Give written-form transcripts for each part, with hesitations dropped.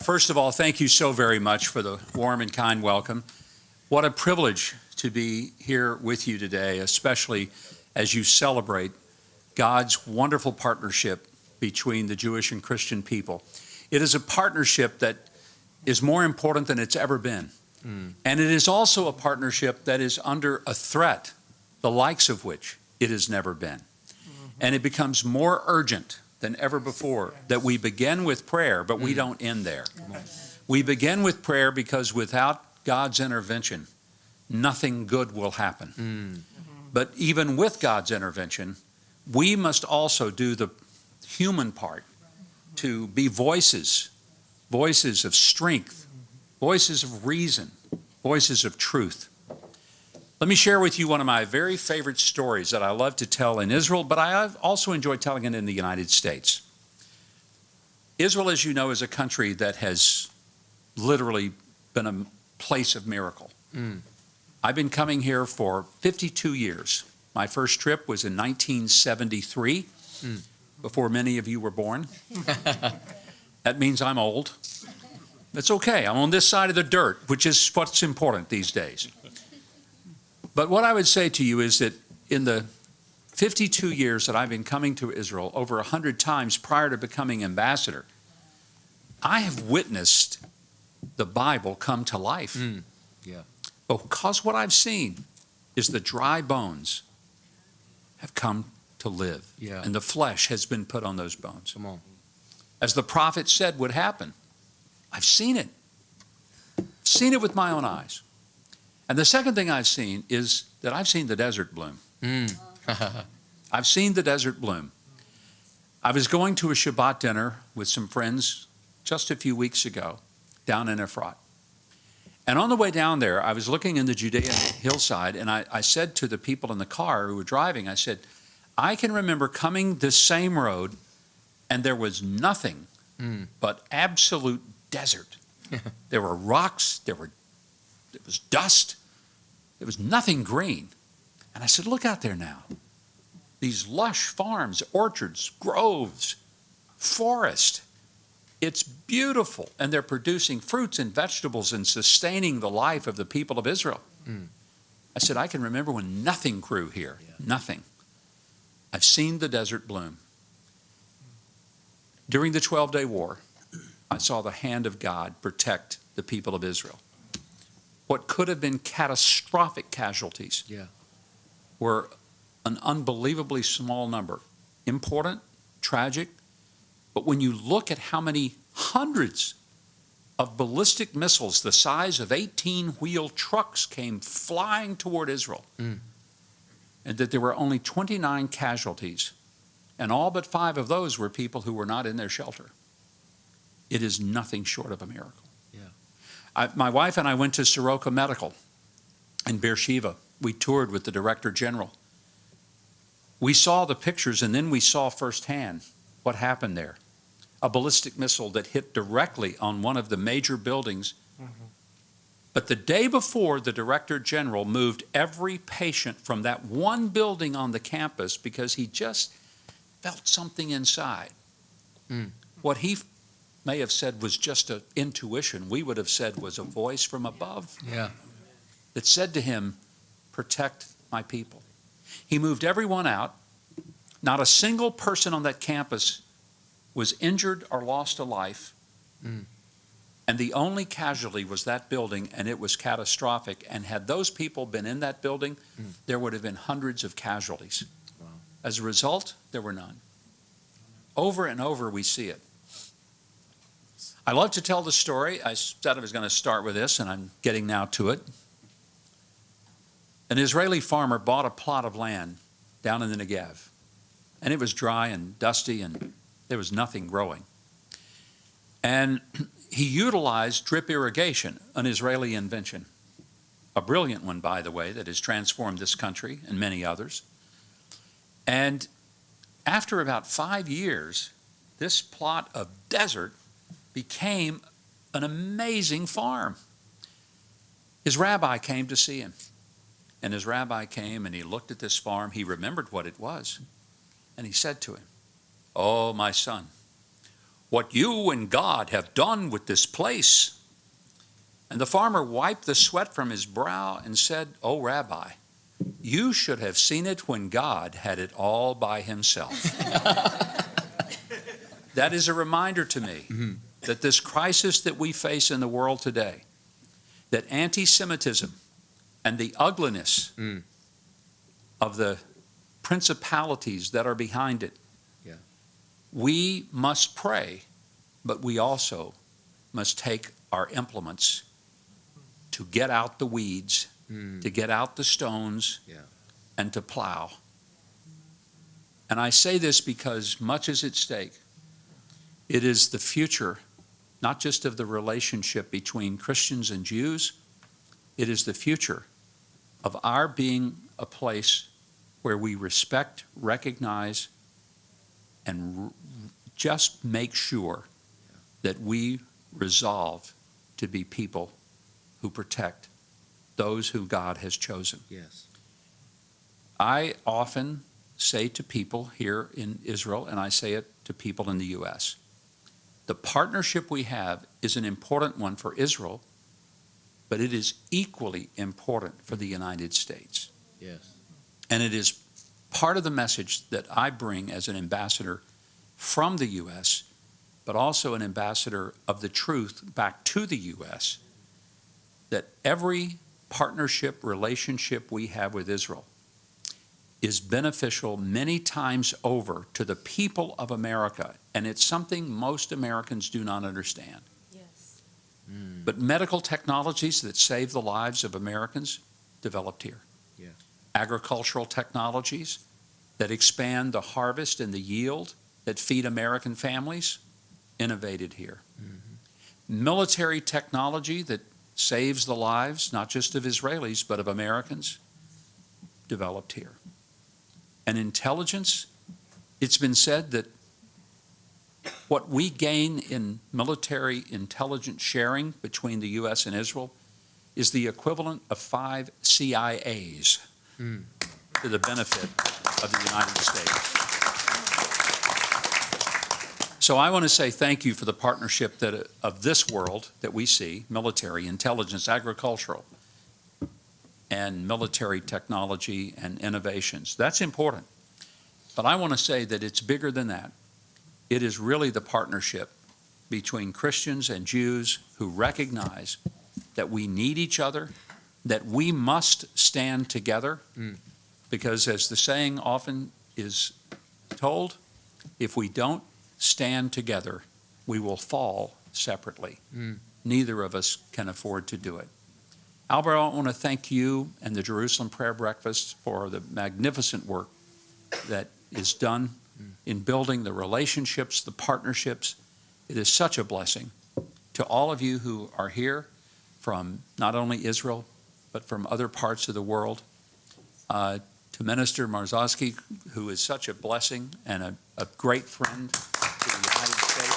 First of all, thank you so very much for the warm and kind welcome. What a privilege to be here with you today, especially as you celebrate God's wonderful partnership between the Jewish and Christian people. It is a partnership that is more important than it's ever been. And it is also a partnership that is under a threat, the likes of which it has never been. And it becomes more urgent than ever before that we begin with prayer, but we don't end there. We begin with prayer because without God's intervention, nothing good will happen. But even with God's intervention, we must also do the human part to be voices of strength, voices of reason, voices of truth. Let me share with you one of my very favorite stories that I love to tell in Israel, but I also enjoy telling it in the United States. Israel, as you know, is a country that has literally been a place of miracle. I've been coming here for 52 years. My first trip was in 1973, before many of you were born. That means I'm old. It's okay. I'm on this side of the dirt, which is what's important these days. But what I would say to you is that in the 52 years that I've been coming to Israel, over 100 times prior to becoming ambassador, I have witnessed the Bible come to life. Because what I've seen is the dry bones have come to live. And the flesh has been put on those bones. Come on. As the prophet said would happen. I've seen it. Seen it with my own eyes. And the second thing I've seen is that I've seen the desert bloom. I've seen the desert bloom. I was going to a Shabbat dinner with some friends just a few weeks ago down in Efrat. And on the way down there, I was looking in the Judean hillside, and I said to the people in the car who were driving, I said, I can remember coming this same road, and there was nothing but absolute desert. There were rocks, there was dust, there was nothing green. And I said, look out there now. These lush farms, orchards, groves, forest. It's beautiful, and they're producing fruits and vegetables and sustaining the life of the people of Israel. I said, I can remember when nothing grew here, nothing. I've seen the desert bloom. During the 12-day war, I saw the hand of God protect the people of Israel. What could have been catastrophic casualties were an unbelievably small number. Important, tragic, but when you look at how many hundreds of ballistic missiles the size of 18-wheel trucks came flying toward Israel, and that there were only 29 casualties, and all but 5 of those were people who were not in their shelter. It is nothing short of a miracle. My wife and I went to Soroka Medical in Beersheba. We toured with the Director General. We saw the pictures, and then we saw firsthand what happened there. A ballistic missile that hit directly on one of the major buildings. But the day before, the Director General moved every patient from that one building on the campus because he just felt something inside. What he may have said was just an intuition. We would have said was a voice from above that said to him, protect my people. He moved everyone out. Not a single person on that campus was injured or lost a life. And the only casualty was that building, and it was catastrophic. And had those people been in that building, there would have been hundreds of casualties. As a result, there were none. Over and over we see it. I love to tell the story. I said I was going to start with this, and I'm getting now to it. An Israeli farmer bought a plot of land down in the Negev, and it was dry and dusty, and there was nothing growing. And he utilized drip irrigation, an Israeli invention, a brilliant one, by the way, that has transformed this country and many others. And after about 5 years, this plot of desert became an amazing farm. His rabbi came to see him. And his rabbi came and he looked at this farm. He remembered what it was. And he said to him, "Oh, my son, what you and God have done with this place. And the farmer wiped the sweat from his brow and said, "Oh, Rabbi, you should have seen it when God had it all by himself." That is a reminder to me that this crisis that we face in the world today, that anti-Semitism and the ugliness of the principalities that are behind it, we must pray, but we also must take our implements to get out the weeds, to get out the stones, and to plow. And I say this because much is at stake. It is the future, not just of the relationship between Christians and Jews, it is the future of our being a place where we respect, recognize, and just make sure that we resolve to be people who protect those who God has chosen. Yes. I often say to people here in Israel, and I say it to people in the U.S., the partnership we have is an important one for Israel, but it is equally important for the United States. Yes. And it is part of the message that I bring as an ambassador from the U.S., but also an ambassador of the truth back to the U.S., that every partnership, relationship we have with Israel is beneficial many times over to the people of America. And it's something most Americans do not understand. Yes. But medical technologies that save the lives of Americans developed here. Yeah. Agricultural technologies that expand the harvest and the yield that feed American families, innovated here. Military technology that saves the lives, not just of Israelis, but of Americans, developed here. And intelligence, it's been said that what we gain in military intelligence sharing between the U.S. and Israel is the equivalent of 5 CIAs to the benefit of the United States. So I want to say thank you for the partnership that of this world that we see, military, intelligence, agricultural, and military technology and innovations. That's important. But I want to say that it's bigger than that. It is really the partnership between Christians and Jews who recognize that we need each other, that we must stand together, because as the saying often is told, if we don't stand together, we will fall separately. Neither of us can afford to do it. Albert, I want to thank you and the Jerusalem Prayer Breakfast for the magnificent work that is done in building the relationships, the partnerships. It is such a blessing to all of you who are here from not only Israel, but from other parts of the world. To Minister Marzowski, who is such a blessing and a great friend to the United States.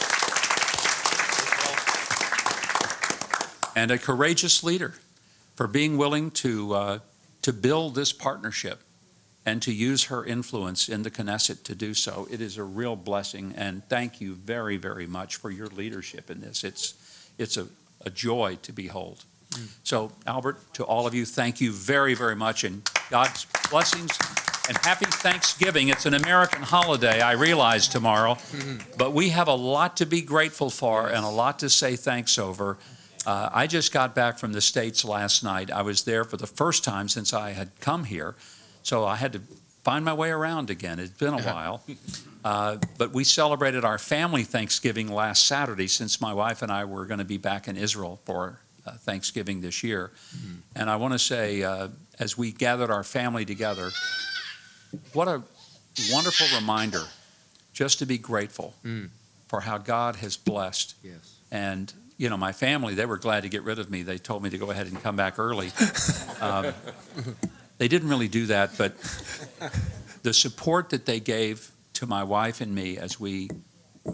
And a courageous leader for being willing to build this partnership and to use her influence in the Knesset to do so. It is a real blessing, and thank you very, very much for your leadership in this. It's a joy to behold. So, Albert, to all of you, thank you very, very much, and God's blessings and happy Thanksgiving. It's an American holiday, I realize, tomorrow, but we have a lot to be grateful for and a lot to say thanks over. I just got back from the States last night. I was there for the first time since I had come here, so I had to find my way around again. It's been a while. But we celebrated our family Thanksgiving last Saturday, since my wife and I were going to be back in Israel for Thanksgiving this year. And I want to say, as we gathered our family together, what a wonderful reminder just to be grateful for how God has blessed. Yes. And you know, my family, they were glad to get rid of me. They told me to go ahead and come back early. They didn't really do that, but the support that they gave to my wife and me as we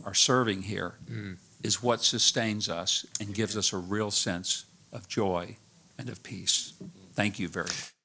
are serving here is what sustains us and gives us a real sense of joy and of peace. Thank you very much.